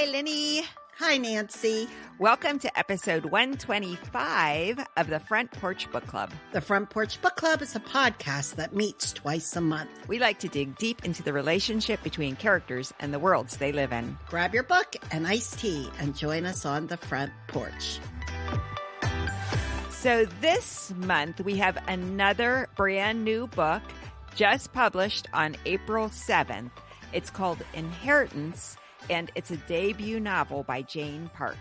Hi, Linny. Hi, Nancy. Welcome to episode 125 of the Front Porch Book Club. The Front Porch Book Club is a podcast that meets twice a month. We like to dig deep into the relationship between characters and the worlds they live in. Grab your book and iced tea and join us on the front porch. So this month we have another brand new book just published on April 7th. It's called Inheritance, and it's a debut novel by Jane Park.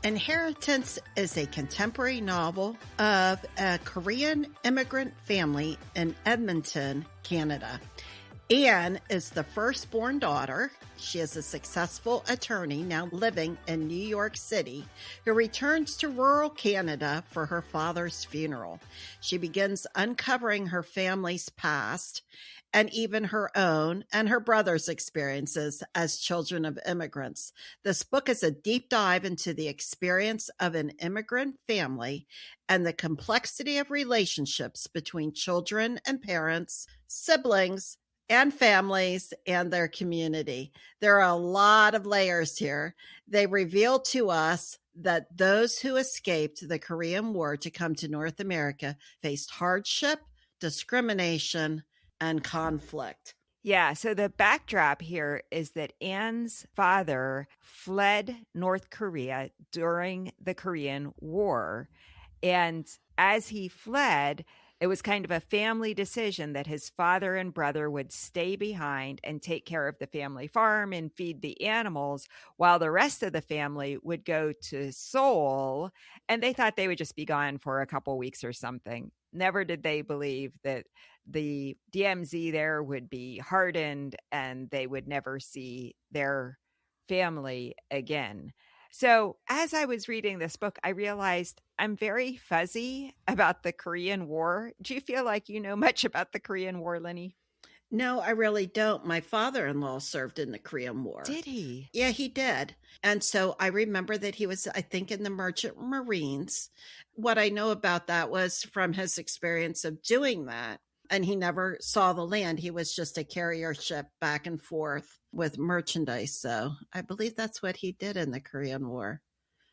Inheritance is a contemporary novel of a Korean immigrant family in Edmonton, Canada. Anne is the firstborn daughter. She is a successful attorney now living in New York City who returns to rural Canada for her father's funeral. She begins uncovering her family's past and even her own and her brother's experiences as children of immigrants. This book is a deep dive into the experience of an immigrant family and the complexity of relationships between children and parents, siblings, and families and their community. There are a lot of layers here. They reveal to us that those who escaped the Korean War to come to North America faced hardship, discrimination, and conflict. Yeah, so the backdrop here is that Anne's father fled North Korea during the Korean War. And as he fled, it was kind of a family decision that his father and brother would stay behind and take care of the family farm and feed the animals while the rest of the family would go to Seoul. And they thought they would just be gone for a couple weeks or something. Never did they believe that the DMZ there would be hardened and they would never see their family again. So as I was reading this book, I realized I'm very fuzzy about the Korean War. Do you feel like you know much about the Korean War, Linny? No, I really don't. My father-in-law served in the Korean War. Did he? Yeah, he did. And so I remember that he was, I think, in the Merchant Marines. What I know about that was from his experience of doing that. And he never saw the land. He was just a carrier ship back and forth with merchandise. So I believe that's what he did in the Korean War.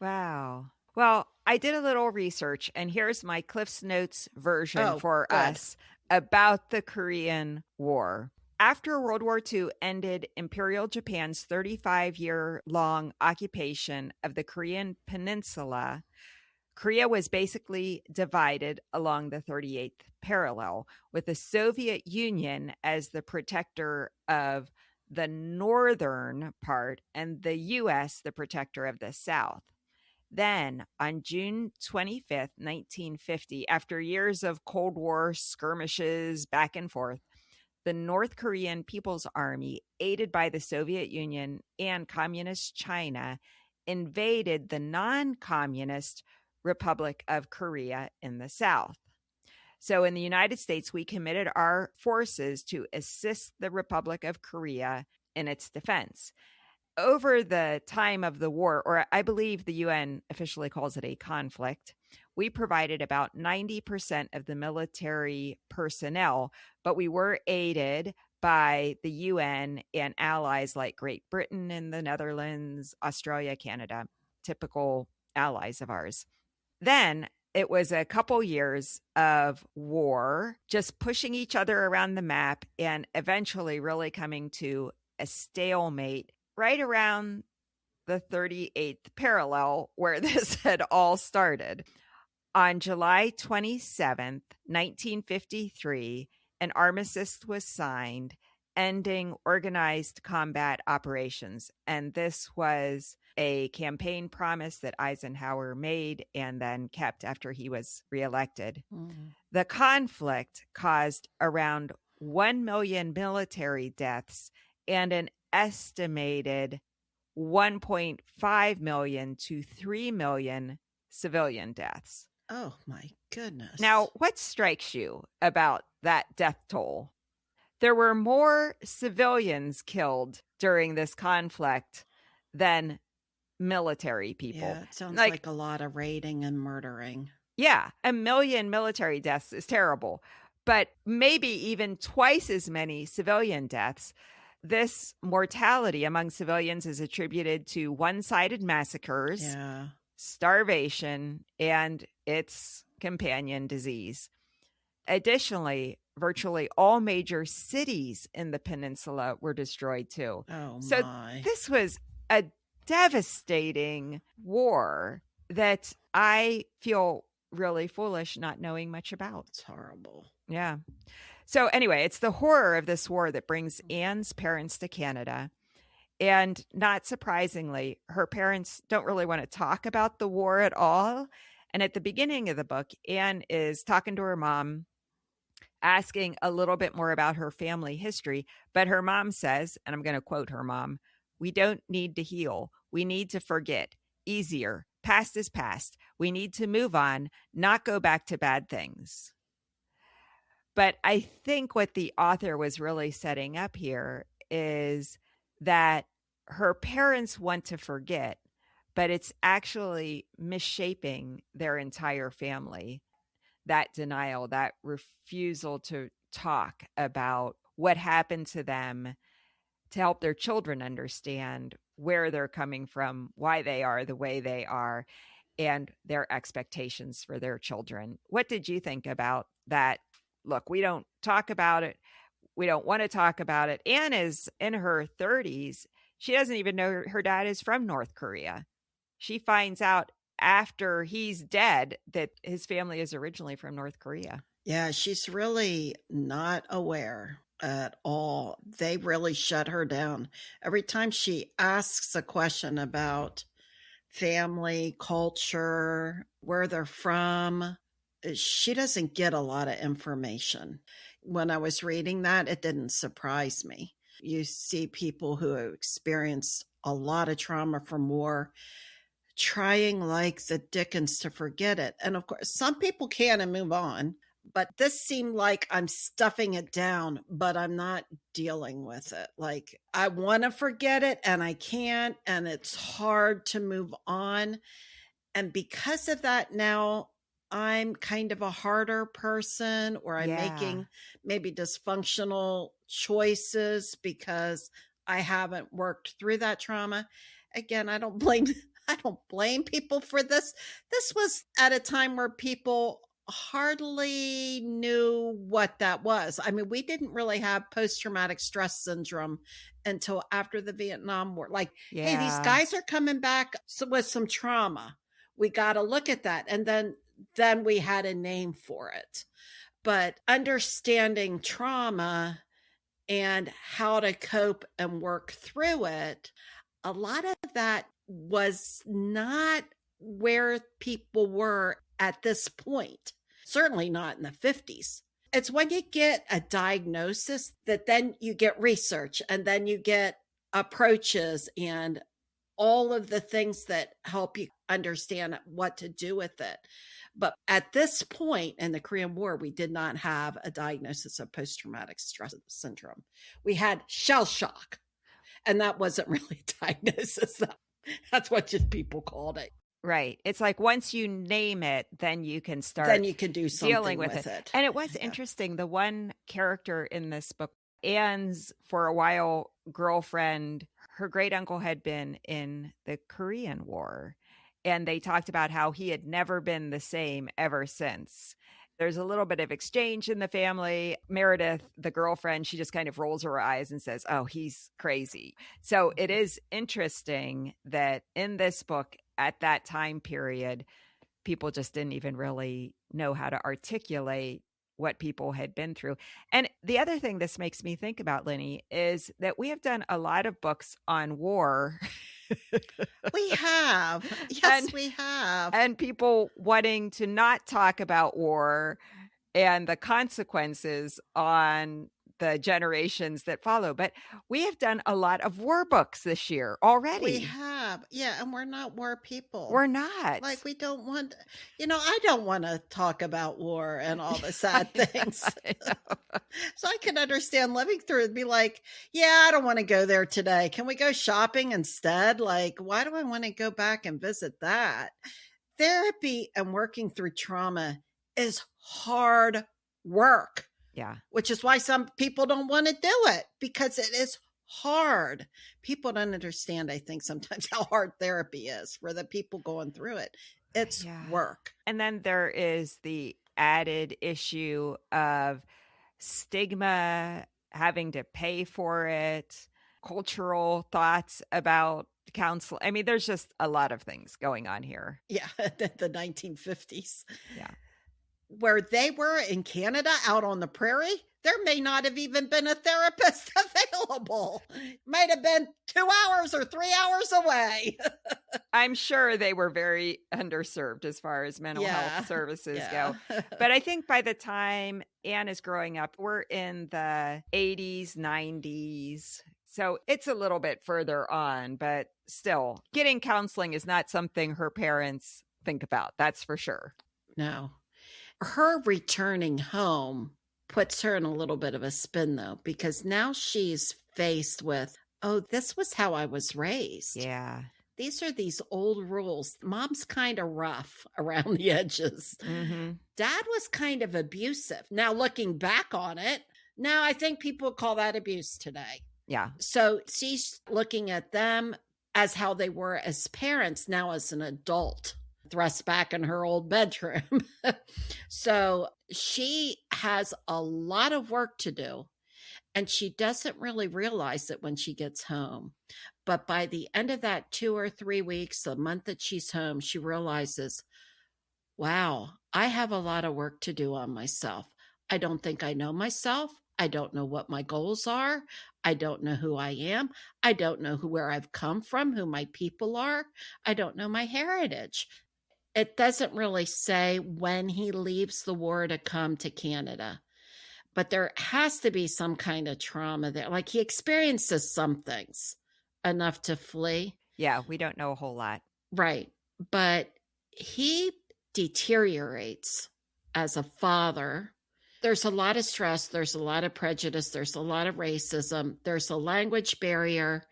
Wow. Well, I did a little research, and here's my Cliff's Notes version for us about the Korean War. After World War II ended Imperial Japan's 35-year-long occupation of the Korean Peninsula, Korea was basically divided along the 38th parallel, with the Soviet Union as the protector of the northern part and the U.S. the protector of the south. Then, on June 25th, 1950, after years of Cold War skirmishes back and forth, the North Korean People's Army, aided by the Soviet Union and Communist China, invaded the non-communist Republic of Korea in the south. So in the United States, we committed our forces to assist the Republic of Korea in its defense. Over the time of the war, or I believe the UN officially calls it a conflict, we provided about 90% of the military personnel, but we were aided by the UN and allies like Great Britain and the Netherlands, Australia, Canada, typical allies of ours. Then it was a couple years of war, just pushing each other around the map and eventually really coming to a stalemate right around the 38th parallel where this had all started. On July 27th, 1953, an armistice was signed ending organized combat operations. And this was a campaign promise that Eisenhower made and then kept after he was reelected. The conflict caused around 1 million military deaths and an estimated 1.5 million to 3 million civilian deaths. Oh, my goodness. Now, what strikes you about that death toll? There were more civilians killed during this conflict than military people. Yeah, it sounds like a lot of raiding and murdering. Yeah, 1 million military deaths is terrible, but maybe even twice as many civilian deaths. this mortality among civilians is attributed to one-sided massacres, starvation, and its companion disease. Additionally, virtually all major cities in the peninsula were destroyed too. So this was a devastating war that I feel really foolish not knowing much about. It's horrible. Yeah. So anyway, it's the horror of this war that brings Anne's parents to Canada. And not surprisingly, her parents don't really want to talk about the war at all. And at the beginning of the book, Anne is talking to her mom, asking a little bit more about her family history. But her mom says, and I'm going to quote her mom, "We don't need to heal. We need to forget. Easier. Past is past. We need to move on, not go back to bad things." But I think what the author was really setting up here is that her parents want to forget, but it's actually misshaping their entire family. That denial, that refusal to talk about what happened to them, to help their children understand where they're coming from, why they are the way they are, and their expectations for their children. What did you think about that? Look, we don't talk about it. We don't want to talk about it. Anne is in her 30s. She doesn't even know her dad is from North Korea. She finds out after he's dead that his family is originally from North Korea. Yeah, she's really not aware at all. They really shut her down. Every time she asks a question about family, culture, where they're from, she doesn't get a lot of information. When I was reading that, it didn't surprise me. You see people who have experienced a lot of trauma from war trying like the dickens to forget it. And of course, some people can and move on, but this seemed like I'm stuffing it down, but I'm not dealing with it. Like I want to forget it and I can't, and it's hard to move on. And because of that, now I'm kind of a harder person, or I'm making maybe dysfunctional choices because I haven't worked through that trauma. Again, I don't blame people for this. This was at a time where people hardly knew what that was. I mean, we didn't really have post-traumatic stress syndrome until after the Vietnam War. Like, hey, these guys are coming back with some trauma. We got to look at that. And then we had a name for it. But understanding trauma and how to cope and work through it, a lot of that was not where people were at this point. Certainly not in the 50s. It's when you get a diagnosis that then you get research, and then you get approaches and all of the things that help you understand what to do with it. But at this point in the Korean War, we did not have a diagnosis of post-traumatic stress syndrome. We had shell shock, and that wasn't really a diagnosis. That's what just people called it. Right. It's like once you name it, then you can start. Then you can do something dealing with it. And it was interesting. The one character in this book, Anne's, for a while, girlfriend, her great uncle had been in the Korean War. And they talked about how he had never been the same ever since. There's a little bit of exchange in the family. Meredith, the girlfriend, she just kind of rolls her eyes and says, "Oh, he's crazy." So it is interesting that in this book, at that time period, people just didn't even really know how to articulate what people had been through. And the other thing this makes me think about, Linny, is that we have done a lot of books on war. We have. Yes, we have. And people wanting to not talk about war and the consequences on the generations that follow. But we have done a lot of war books this year already. We have. Yeah. And we're not war people. We're not. Like, we don't want, I don't want to talk about war and all the sad things. So I can understand living through it and be like, yeah, I don't want to go there today. Can we go shopping instead? Like, why do I want to go back and visit that? Therapy and working through trauma is hard work. Yeah. Which is why some people don't want to do it, because it is hard. People don't understand, I think, sometimes how hard therapy is for the people going through it. It's work. And then there is the added issue of stigma, having to pay for it, cultural thoughts about counsel. I mean, there's just a lot of things going on here. Yeah, the 1950s. Yeah. Where they were in Canada, out on the prairie, there may not have even been a therapist available. Might have been 2 hours or 3 hours away. I'm sure they were very underserved as far as mental health services go. But I think by the time Anne is growing up, we're in the 80s, 90s. So it's a little bit further on, but still, getting counseling is not something her parents think about. That's for sure. No. Her returning home puts her in a little bit of a spin, though, because now she's faced with, oh, this was how I was raised. Yeah. These are these old rules. Mom's kind of rough around the edges. Mm-hmm. Dad was kind of abusive. Now, looking back on it, now I think people call that abuse today. Yeah. So she's looking at them as how they were as parents, now as an adult, thrust back in her old bedroom. So she has a lot of work to do, and she doesn't really realize it when she gets home. But by the end of that 2 or 3 weeks, a month that she's home, she realizes, wow, I have a lot of work to do on myself. I don't think I know myself. I don't know what my goals are. I don't know who I am. I don't know where I've come from, who my people are. I don't know my heritage. It doesn't really say when he leaves the war to come to Canada, but there has to be some kind of trauma there. Like he experiences some things enough to flee. Yeah, we don't know a whole lot. Right. But he deteriorates as a father. There's a lot of stress. There's a lot of prejudice. There's a lot of racism. There's a language barrier.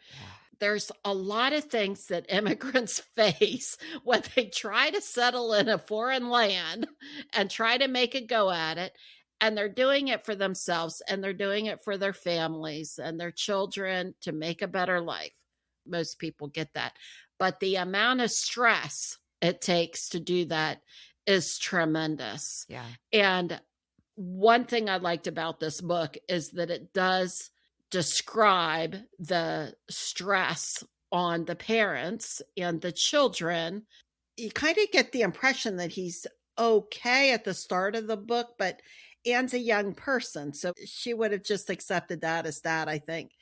There's a lot of things that immigrants face when they try to settle in a foreign land and try to make a go at it. And they're doing it for themselves, and they're doing it for their families and their children to make a better life. Most people get that. But the amount of stress it takes to do that is tremendous. Yeah. And one thing I liked about this book is that it does describe the stress on the parents and the children. You kind of get the impression that he's okay at the start of the book, but Anne's a young person, so she would have just accepted that as that, I think.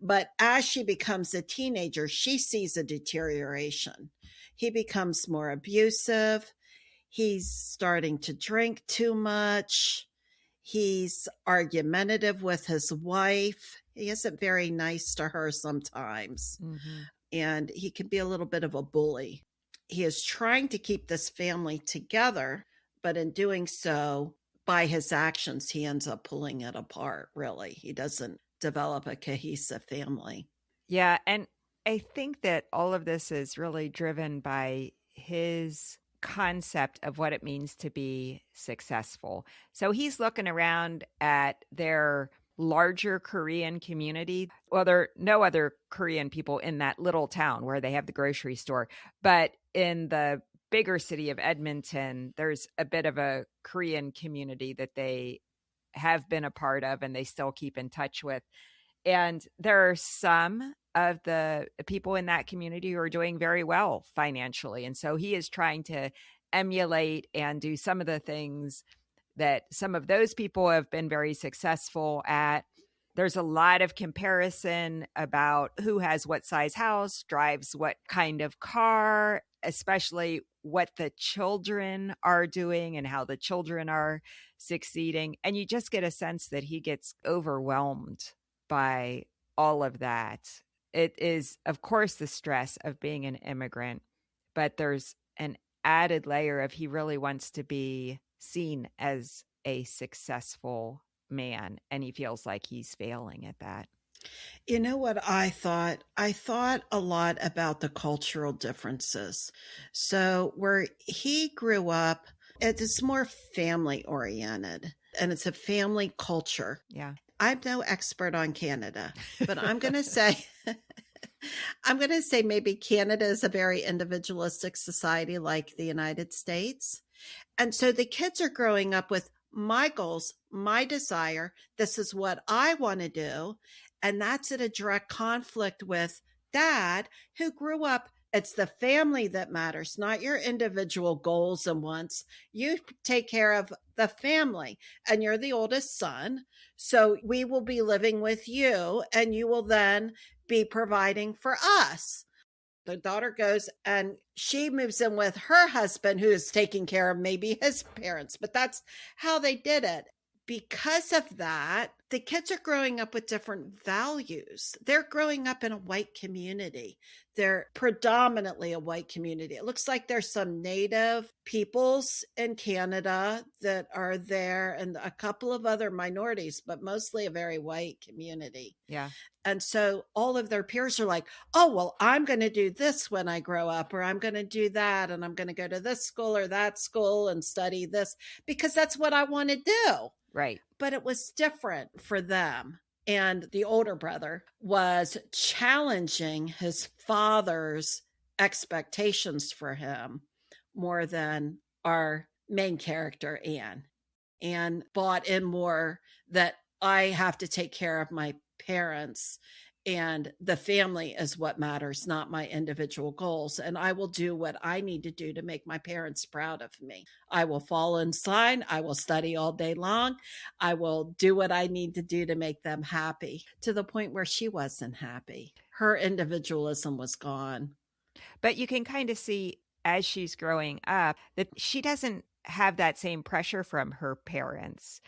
But as she becomes a teenager, she sees a deterioration. He becomes more abusive. He's starting to drink too much. He's argumentative with his wife. He isn't very nice to her sometimes. Mm-hmm. And he can be a little bit of a bully. He is trying to keep this family together, but in doing so, by his actions, he ends up pulling it apart, really. He doesn't develop a cohesive family. Yeah, and I think that all of this is really driven by his concept of what it means to be successful. So he's looking around at their larger Korean community. Well, there are no other Korean people in that little town where they have the grocery store, but in the bigger city of Edmonton, there's a bit of a Korean community that they have been a part of and they still keep in touch with. And there are some of the people in that community who are doing very well financially. And so he is trying to emulate and do some of the things that some of those people have been very successful at. There's a lot of comparison about who has what size house, drives what kind of car, especially what the children are doing and how the children are succeeding. And you just get a sense that he gets overwhelmed by all of that. It is, of course, the stress of being an immigrant, but there's an added layer of he really wants to be seen as a successful man, and he feels like he's failing at that. You know what I thought? I thought a lot about the cultural differences. So where he grew up, it is more family oriented, and it's a family culture. Yeah. I'm no expert on Canada, but I'm going to say I'm going to say maybe Canada is a very individualistic society like the United States. And so the kids are growing up with my goals, my desire. This is what I want to do. And that's in a direct conflict with dad, who grew up. It's the family that matters, not your individual goals and wants. You take care of the family, and you're the oldest son. So we will be living with you, and you will then be providing for us. The daughter goes and she moves in with her husband, who is taking care of maybe his parents, but that's how they did it. Because of that, the kids are growing up with different values. They're growing up in a white community. They're predominantly a white community. It looks like there's some native peoples in Canada that are there and a couple of other minorities, but mostly a very white community. Yeah. And so all of their peers are like, oh, well, I'm going to do this when I grow up, or I'm going to do that, and I'm going to go to this school or that school and study this because that's what I want to do. Right. But it was different for them. And the older brother was challenging his father's expectations for him more than our main character, Anne. Anne bought in more that I have to take care of my parents, and the family is what matters, not my individual goals. And I will do what I need to do to make my parents proud of me. I will fall in line. I will study all day long. I will do what I need to do to make them happy, to the point where she wasn't happy. Her individualism was gone. But you can kind of see as she's growing up that she doesn't have that same pressure from her parents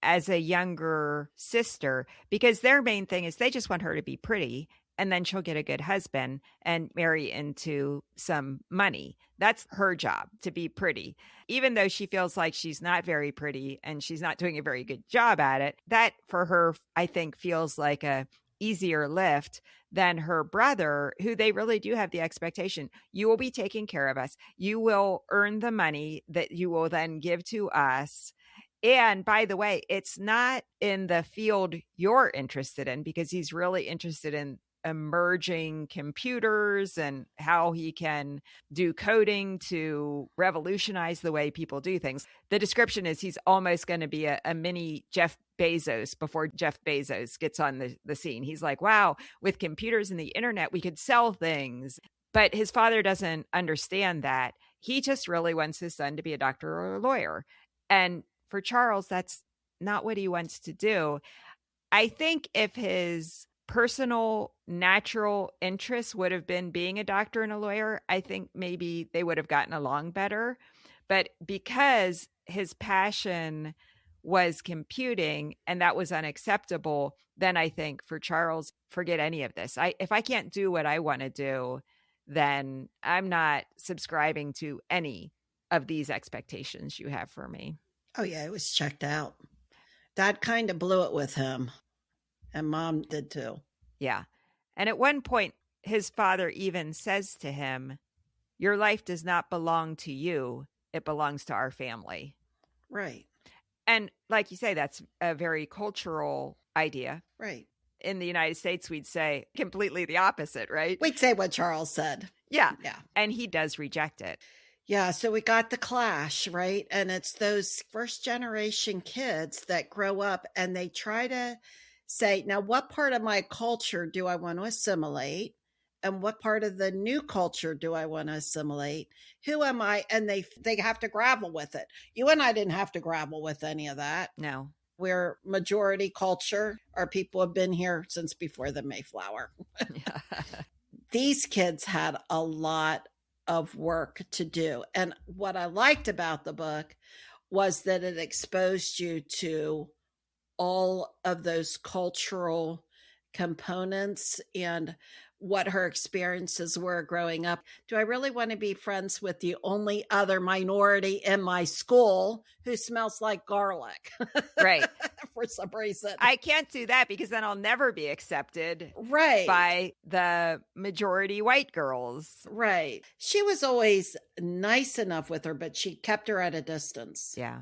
as a younger sister, because their main thing is they just want her to be pretty, and then she'll get a good husband and marry into some money. That's her job, to be pretty. Even though she feels like she's not very pretty and she's not doing a very good job at it, that for her, I think, feels like a easier lift than her brother, who they really do have the expectation. You will be taking care of us. You will earn the money that you will then give to us. And by the way, it's not in the field you're interested in, because he's really interested in emerging computers and how he can do coding to revolutionize the way people do things. The description is he's almost going to be a mini Jeff Bezos before Jeff Bezos gets on the scene. He's like, wow, with computers and the internet, we could sell things. But his father doesn't understand that. He just really wants his son to be a doctor or a lawyer. And for Charles, that's not what he wants to do. I think if his personal, natural interests would have been being a doctor and a lawyer, I think maybe they would have gotten along better. But because his passion was computing and that was unacceptable, then I think for Charles, forget any of this. If I can't do what I want to do, then I'm not subscribing to any of these expectations you have for me. Oh, yeah, it was checked out. Dad kind of blew it with him, and Mom did too. Yeah. And at one point, his father even says to him, your life does not belong to you. It belongs to our family. Right. And like you say, that's a very cultural idea. Right. In the United States, we'd say completely the opposite, right? We'd say what Charles said. Yeah. Yeah. And he does reject it. Yeah, so we got the clash, right? And it's those first generation kids that grow up and they try to say, now, what part of my culture do I want to assimilate? And what part of the new culture do I want to assimilate? Who am I? And they have to grapple with it. You and I didn't have to grapple with any of that. No. We're majority culture. Our people have been here since before the Mayflower. These kids had a lot of work to do. And what I liked about the book was that it exposed you to all of those cultural components and what her experiences were growing up. Do I really want to be friends with the only other minority in my school who smells like garlic? Right. For some reason. I can't do that because then I'll never be accepted right. by the majority white girls. Right. She was always nice enough with her, but she kept her at a distance. Yeah.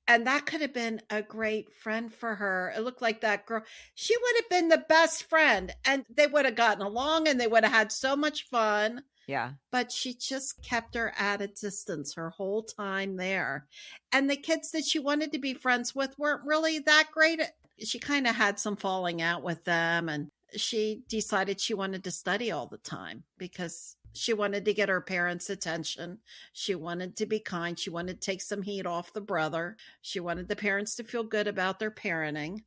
And that could have been a great friend for her. It looked like that girl. She would have been the best friend, and they would have gotten along and they would have had so much fun. Yeah. But she just kept her at a distance her whole time there. And the kids that she wanted to be friends with weren't really that great. She kind of had some falling out with them, and she decided she wanted to study all the time because she wanted to get her parents' attention. She wanted to be kind. She wanted to take some heat off the brother. She wanted the parents to feel good about their parenting.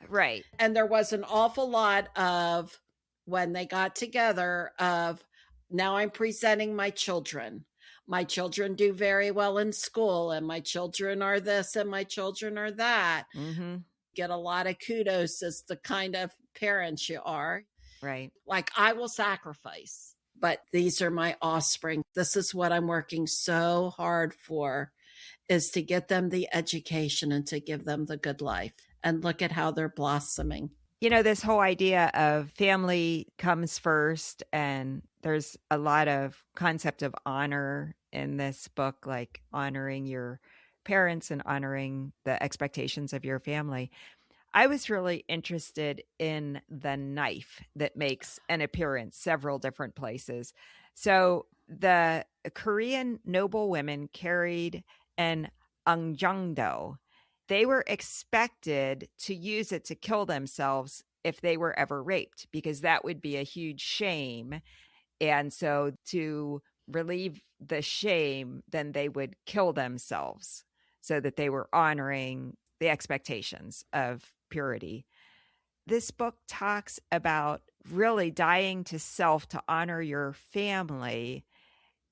Right. And there was an awful lot of, when they got together, of, now I'm presenting my children. My children do very well in school, and my children are this, and my children are that. Mm-hmm. Get a lot of kudos as the kind of parents you are. Right. Like, I will sacrifice, but these are my offspring. This is what I'm working so hard for, is to get them the education and to give them the good life. And look at how they're blossoming. You know, this whole idea of family comes first, and there's a lot of concept of honor in this book, like honoring your parents and honoring the expectations of your family. I was really interested in the knife that makes an appearance several different places. So the Korean noble women carried an ungjangdo. They were expected to use it to kill themselves if they were ever raped, because that would be a huge shame. And so to relieve the shame, then they would kill themselves so that they were honoring the expectations of purity. This book talks about really dying to self to honor your family,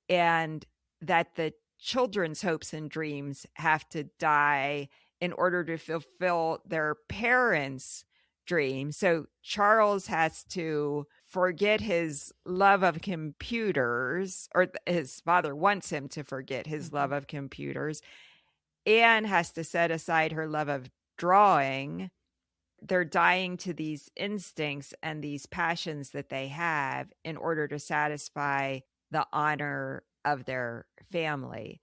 and that the children's hopes and dreams have to die in order to fulfill their parents' dreams. So Charles has to forget his love of computers, or his father wants him to forget his love of computers. Anne has to set aside her love of drawing. They're dying to these instincts and these passions that they have in order to satisfy the honor of their family.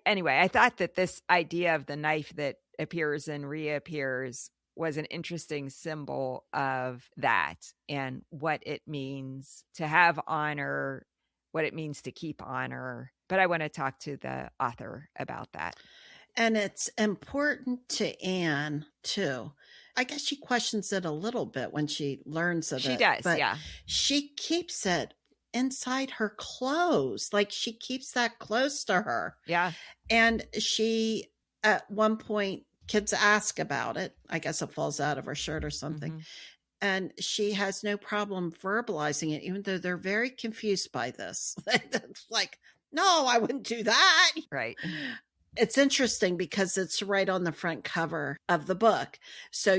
Anyway, I thought that this idea of the knife that appears and reappears was an interesting symbol of that, and what it means to have honor, what it means to keep honor. But I want to talk to the author about that. And it's important to Anne, too. I guess she questions it a little bit when she learns of it. She does, but yeah. She keeps it inside her clothes. Like, she keeps that close to her. Yeah. And she, at one point, kids ask about it. I guess it falls out of her shirt or something. Mm-hmm. And she has no problem verbalizing it, even though they're very confused by this. It's like, no, I wouldn't do that. Right. It's interesting because it's right on the front cover of the book. So,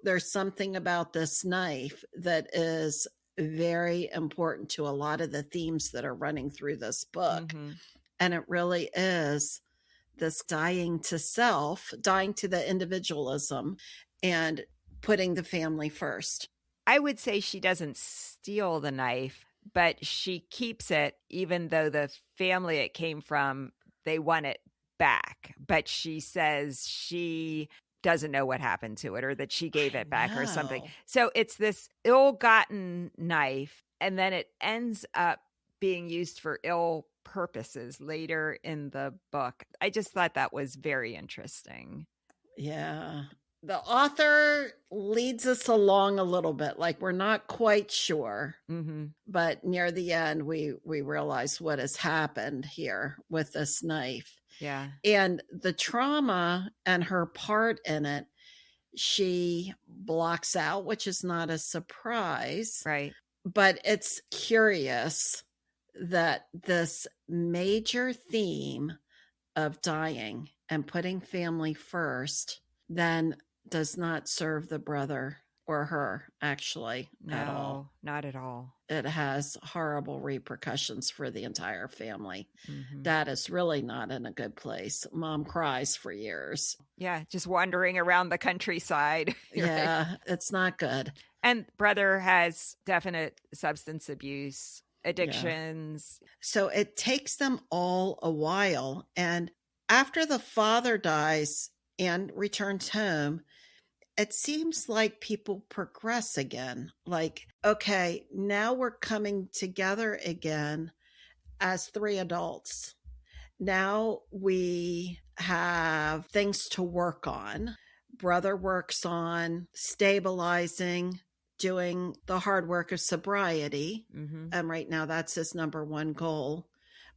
there's something about this knife that is very important to a lot of the themes that are running through this book. Mm-hmm. And it really is this dying to self, dying to the individualism, and putting the family first. I would say she doesn't steal the knife, but she keeps it, even though the family it came from, they want it back. But she says she doesn't know what happened to it, or that she gave it back or something. So it's this ill-gotten knife, and then it ends up being used for ill purposes later in the book. I just thought that was very interesting. Yeah. The author leads us along a little bit, like we're not quite sure. Mm-hmm. But near the end, we realize what has happened here with this knife. Yeah. And the trauma and her part in it, she blocks out, which is not a surprise. Right. But it's curious that this major theme of dying and putting family first then does not serve the brother or her, actually, at all. Not at all. It has horrible repercussions for the entire family. Mm-hmm. Dad is really not in a good place. Mom cries for years. Yeah, just wandering around the countryside. Yeah, right? It's not good. And brother has definite substance abuse, addictions. Yeah. So it takes them all a while. And After the father dies and returns home, it seems like people progress again. Like, okay, now we're coming together again as three adults. Now we have things to work on. Brother works on stabilizing, doing the hard work of sobriety. Mm-hmm. And right now, that's his number one goal.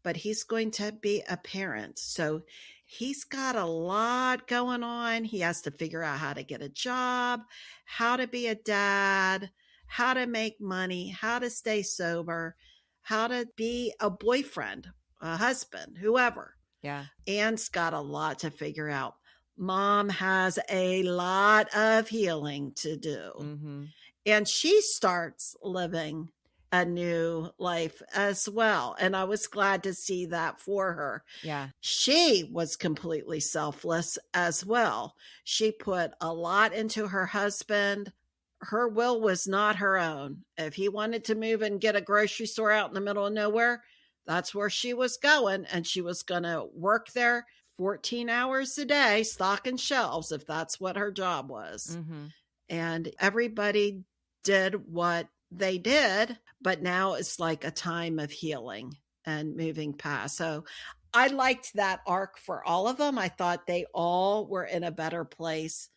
But he's going to be a parent. So he's got a lot going on. He has to figure out how to get a job, how to be a dad, how to make money, how to stay sober, how to be a boyfriend, a husband, whoever. Yeah. Anne's got a lot to figure out. Mom has a lot of healing to do. Mm-hmm. And she starts living a new life as well. And I was glad to see that for her. Yeah. She was completely selfless as well. She put a lot into her husband. Her will was not her own. If he wanted to move and get a grocery store out in the middle of nowhere, that's where she was going. And she was going to work there 14 hours a day, stocking shelves, if that's what her job was. Mm-hmm. And everybody did what they did, but now it's like a time of healing and moving past. So I liked that arc for all of them. I thought they all were in a better place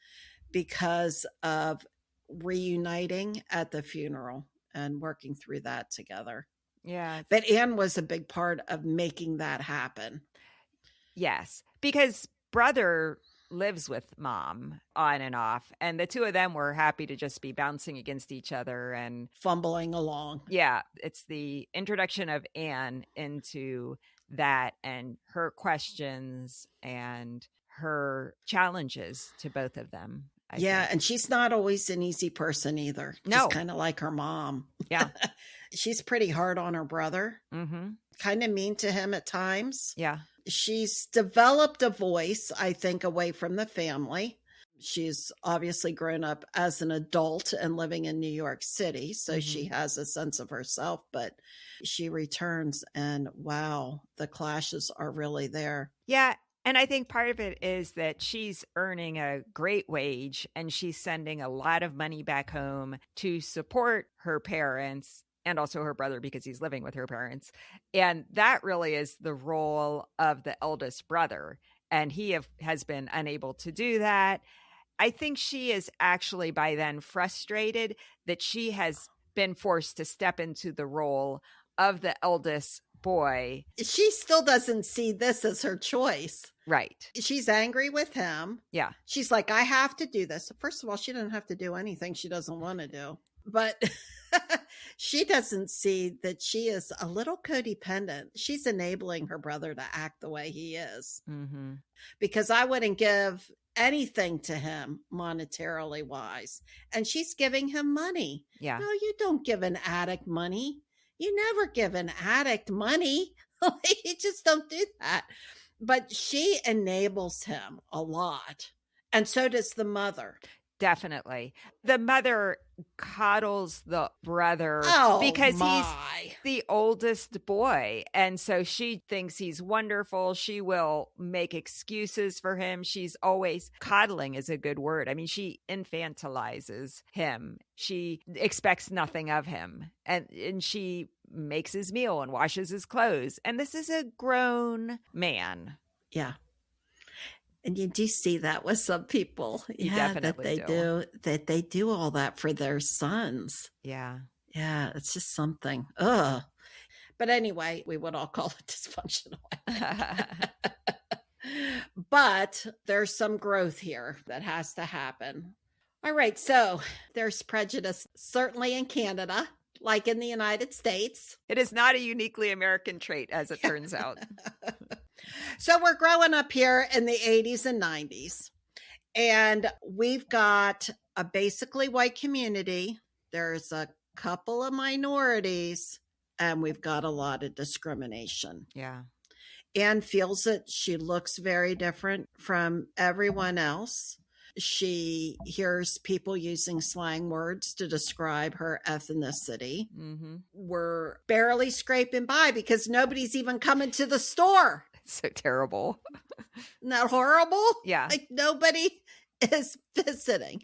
because of reuniting at the funeral and working through that together. Yeah. But Anne was a big part of making that happen. Yes, because brother lives with mom on and off, and the two of them were happy to just be bouncing against each other and fumbling along. Yeah, it's the introduction of Anne into that and her questions and her challenges to both of them. I think. And she's not always an easy person either. No. She's kind of like her mom. Yeah. She's pretty hard on her brother. Mm-hmm. Kind of mean to him at times. Yeah. She's developed a voice, I think, away from the family. She's obviously grown up as an adult and living in New York City. So she has a sense of herself, but she returns and wow, the clashes are really there. Yeah. And I think part of it is that she's earning a great wage and she's sending a lot of money back home to support her parents and also her brother because he's living with her parents. And that really is the role of the eldest brother. And he has been unable to do that. I think she is actually by then frustrated that she has been forced to step into the role of the eldest boy. She still doesn't see this as her choice. Right. She's angry with him. Yeah. She's like, I have to do this. First of all, she doesn't have to do anything she doesn't want to do. But she doesn't see that she is a little codependent. She's enabling her brother to act the way he is. Mm-hmm. Because I wouldn't give anything to him monetarily wise. And she's giving him money. Yeah. No, you don't give an addict money. You never give an addict money. You just don't do that. But she enables him a lot. And so does the mother. Definitely. The mother coddles the brother because he's the oldest boy. And so she thinks he's wonderful. She will make excuses for him. She's always coddling is a good word. I mean, she infantilizes him. She expects nothing of him. And she makes his meal and washes his clothes. And this is a grown man. Yeah. And you do see that with some people. Definitely that they do all that for their sons. Yeah. Yeah, it's just something. Ugh. But anyway, we would all call it dysfunctional. But there's some growth here that has to happen. All right, so there's prejudice, certainly in Canada, like in the United States. It is not a uniquely American trait, as it turns out. So we're growing up here in the 80s and 90s, and we've got a basically white community. There's a couple of minorities, and we've got a lot of discrimination. Yeah. Anne feels that she looks very different from everyone else. She hears people using slang words to describe her ethnicity. Mm-hmm. We're barely scraping by because nobody's even coming to the store. So terrible. Isn't that horrible? Yeah. Like nobody is visiting.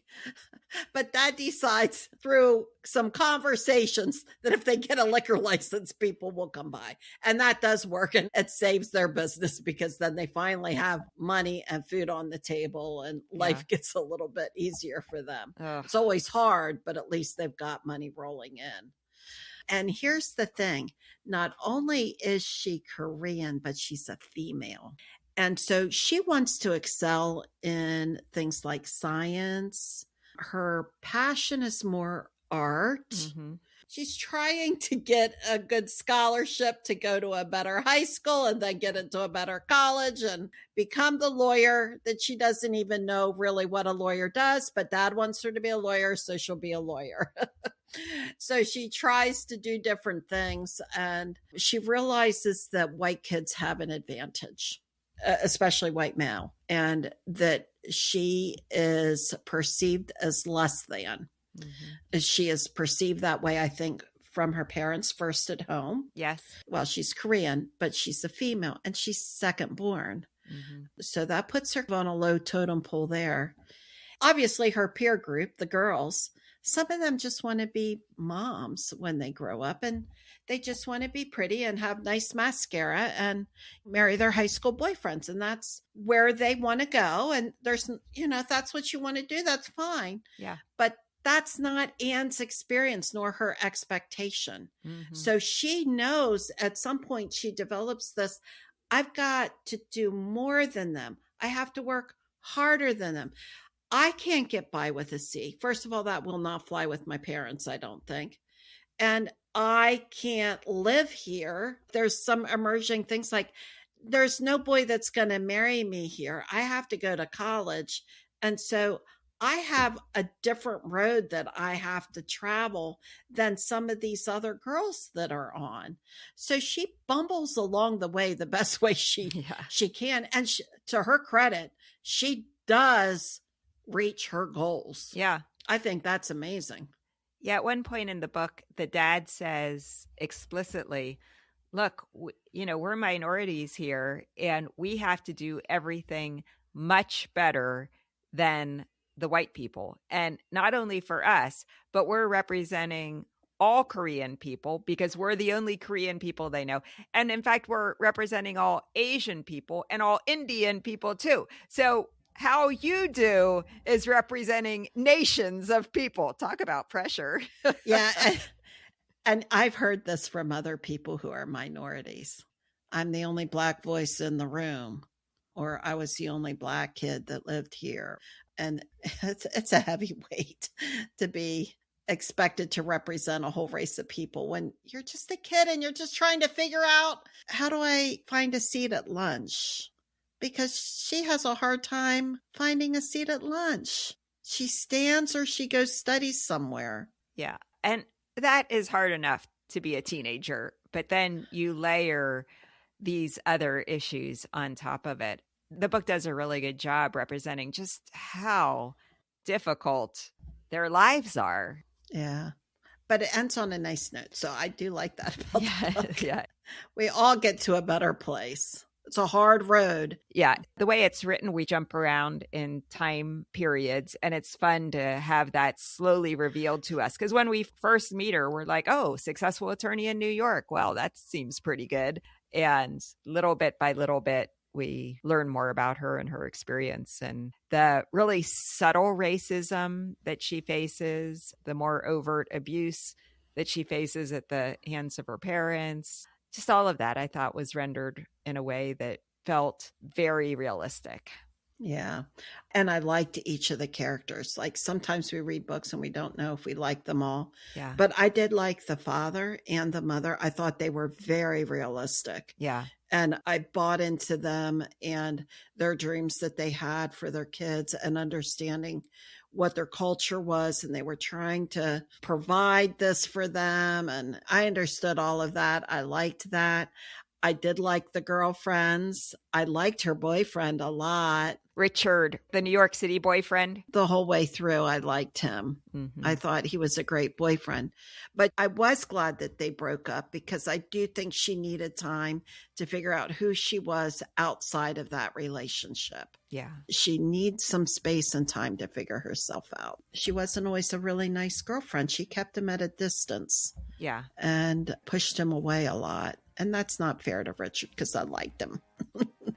But Dad decides through some conversations that if they get a liquor license, people will come by. And that does work. And it saves their business because then they finally have money and food on the table and life gets a little bit easier for them. Ugh. It's always hard, but at least they've got money rolling in. And here's the thing. Not only is she Korean, but she's a female. And so she wants to excel in things like science. Her passion is more art. Mm-hmm. She's trying to get a good scholarship to go to a better high school and then get into a better college and become the lawyer that she doesn't even know really what a lawyer does, but Dad wants her to be a lawyer, so she'll be a lawyer. So she tries to do different things and she realizes that white kids have an advantage, especially white male, and that she is perceived as less than. Mm-hmm. She is perceived that way, I think, from her parents first at home. Yes. Well, she's Korean, but she's a female and she's second born. Mm-hmm. So that puts her on a low totem pole there. Obviously, her peer group, the girls, some of them just want to be moms when they grow up and they just want to be pretty and have nice mascara and marry their high school boyfriends. And that's where they want to go. And there's, if that's what you want to do, that's fine. Yeah. But that's not Anne's experience nor her expectation. Mm-hmm. So she knows at some point she develops this, I've got to do more than them. I have to work harder than them. I can't get by with a C. First of all, that will not fly with my parents, I don't think. And I can't live here. There's some emerging things like there's no boy that's going to marry me here. I have to go to college. And so I have a different road that I have to travel than some of these other girls that are on. So she bumbles along the way the best way she can. And to her credit, she does reach her goals. Yeah. I think that's amazing. Yeah. At one point in the book, the dad says explicitly, look, we're minorities here and we have to do everything much better than the white people. And not only for us, but we're representing all Korean people because we're the only Korean people they know. And in fact, we're representing all Asian people and all Indian people too. So how you do is representing nations of people. Talk about pressure. Yeah. And I've heard this from other people who are minorities. I'm the only Black voice in the room, or I was the only Black kid that lived here. And it's a heavy weight to be expected to represent a whole race of people when you're just a kid and you're just trying to figure out, how do I find a seat at lunch? Because she has a hard time finding a seat at lunch. She stands or she goes studies somewhere. Yeah. And that is hard enough to be a teenager, but then you layer these other issues on top of it. The book does a really good job representing just how difficult their lives are. Yeah. But it ends on a nice note. So I do like that about the book. Yeah. We all get to a better place. It's a hard road. Yeah. The way it's written, we jump around in time periods, and it's fun to have that slowly revealed to us. Because when we first meet her, we're like, oh, successful attorney in New York. Well, that seems pretty good. And little bit by little bit, we learn more about her and her experience and the really subtle racism that she faces, the more overt abuse that she faces at the hands of her parents. Just all of that I thought was rendered in a way that felt very realistic. Yeah. And I liked each of the characters. Like sometimes we read books and we don't know if we like them all. Yeah. But I did like the father and the mother. I thought they were very realistic. Yeah. And I bought into them and their dreams that they had for their kids and understanding what their culture was. And they were trying to provide this for them. And I understood all of that. I liked that. I did like the girlfriends. I liked her boyfriend a lot. Richard, the New York City boyfriend. The whole way through, I liked him. I thought he was a great boyfriend. But I was glad that they broke up because I do think she needed time to figure out who she was outside of that relationship. Yeah. She needs some space and time to figure herself out. She wasn't always a really nice girlfriend. She kept him at a distance. Yeah. And pushed him away a lot. And that's not fair to Richard because I liked him.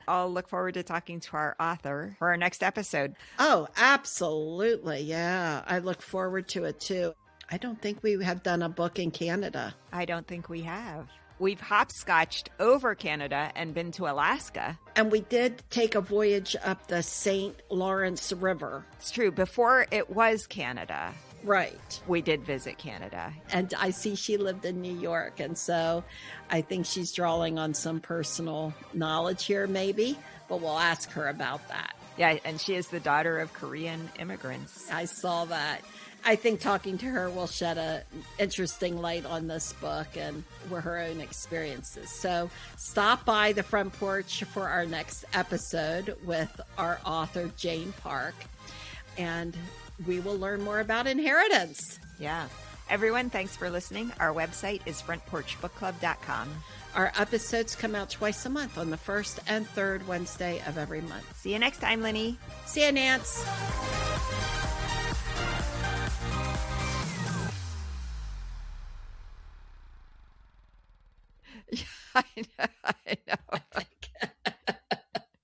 I'll look forward to talking to our author for our next episode. Oh, absolutely. Yeah. I look forward to it too. I don't think we have done a book in Canada. I don't think we have. We've hopscotched over Canada and been to Alaska. And we did take a voyage up the St. Lawrence River. It's true. Before it was Canada. Right. We did visit Canada. And I see she lived in New York. And so I think she's drawing on some personal knowledge here, maybe. But we'll ask her about that. Yeah. And she is the daughter of Korean immigrants. I saw that. I think talking to her will shed an interesting light on this book and her own experiences. So stop by the front porch for our next episode with our author, Jane Park. And we will learn more about inheritance. Yeah. Everyone, thanks for listening. Our website is frontporchbookclub.com. Our episodes come out twice a month on the first and third Wednesday of every month. See you next time, Linny. See you, Nance. I know.